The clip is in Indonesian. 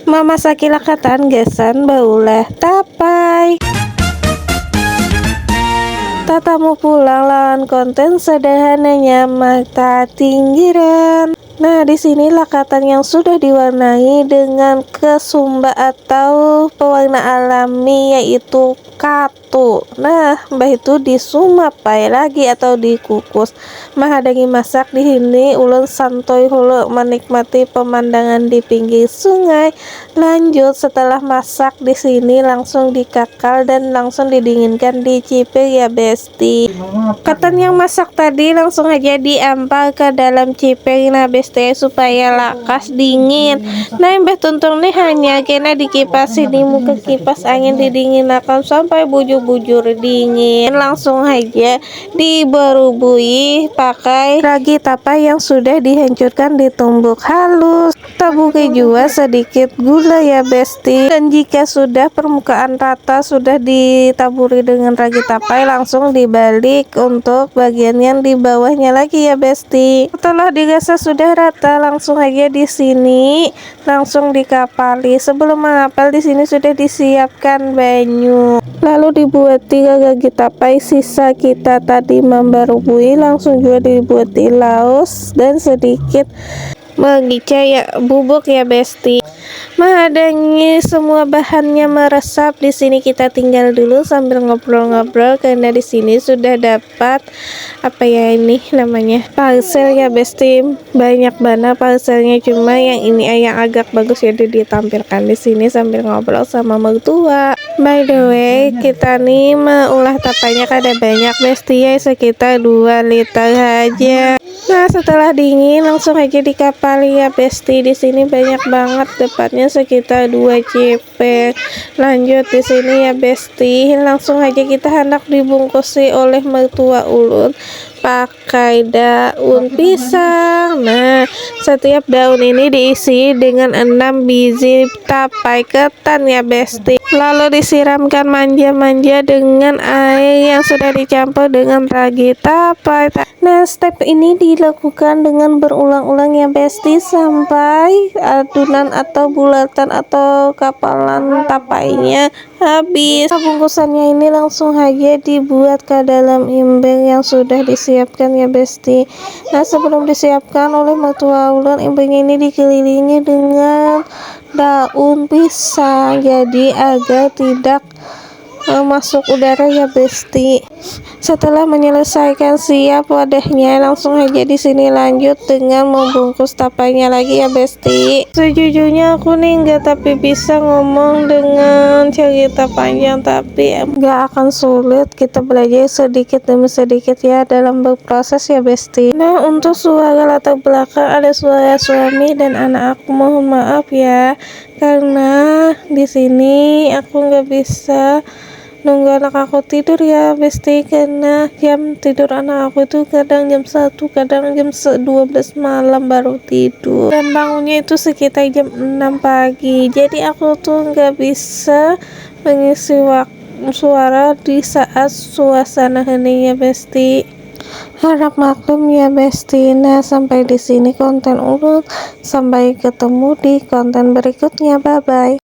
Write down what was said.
Mamasaki lakatan gesan baulah tapai. Tatamu pulang lawan konten sederhananya mata tinggiran. Nah, di sini lakatan yang sudah diwarnai dengan kesumba atau pewarna alami yaitu katu. Nah, mbah itu disumapai lagi atau dikukus. Mahadagi masak di sini ulun santoy hulu menikmati pemandangan di pinggir sungai. Lanjut setelah masak di sini langsung dikakal dan langsung didinginkan di cipir ya besti. Ketan yang masak tadi langsung aja diampal ke dalam cipir nah besti supaya lakas dingin. Nah, mbah tuntung nih hanya kena dikipasi di muka kipas angin didinginakan sampai bujur-bujur dingin. Langsung aja diberubui pakai ragi tapai yang sudah dihancurkan ditumbuk halus. Tabuki juga sedikit gula ya besti. Dan jika sudah permukaan rata sudah ditaburi dengan ragi tapai langsung dibalik untuk bagian yang di bawahnya lagi ya besti. Setelah dirasa sudah rata langsung aja di sini langsung dikapali. Sebelum mengapal di sini sudah disiapkan banyu. Lalu dibuat 3 ragi tapai sisa kita tadi membarubui langsung juga dibuat di laos dan sedikit merica ya bubuk ya besti. Menghadang semua bahannya meresap di sini kita tinggal dulu sambil ngobrol-ngobrol karena di sini sudah dapat apa ya ini namanya parcel ya besti. Banyak banget parcelnya cuma yang ini yang agak bagus jadi ditampilkan di sini sambil ngobrol sama mertua. By the way, kita nih mengolah tapainya kada banyak besti ya sekitar 2 liter aja. Nah, setelah dingin langsung aja dikapali ya besti. Di sini banyak banget dapatnya sekitar 2 cp. Lanjut di sini ya besti, langsung aja kita hendak dibungkusi oleh mertua ulun pakai daun pisang. Nah, setiap daun ini diisi dengan 6 biji tapai ketan ya besti. Lalu disiramkan manja-manja dengan air yang sudah dicampur dengan ragi tapai. Nah, step ini dilakukan dengan berulang-ulang ya besti sampai adonan atau bulatan atau kapalan tapainya habis. Bungkusannya ini langsung aja dibuat ke dalam ember yang sudah disiapkan ya besti. Nah, sebelum disiapkan oleh mertua ulun, embernya ini dikelilingi dengan daun pisang jadi agar tidak masuk udara ya besti. Setelah menyelesaikan siap wadahnya langsung aja di sini lanjut dengan membungkus tapainya lagi ya besti. Sejujurnya aku nih nggak tapi bisa ngomong dengan cerita panjang tapi nggak akan sulit, kita belajar sedikit demi sedikit ya dalam berproses ya besti. Nah, untuk suara latar belakang ada suara suami dan anak aku, mohon maaf ya karena di sini aku nggak bisa nunggu anak aku tidur ya besti karena jam tidur anak aku itu kadang jam 1 kadang jam 12 malam baru tidur dan bangunnya itu sekitar jam 6 pagi. Jadi aku tuh nggak bisa mengisi suara di saat suasana hening ya besti. Harap maklum ya besti. Nah, sampai di sini konten ulun, sampai ketemu di konten berikutnya, bye bye.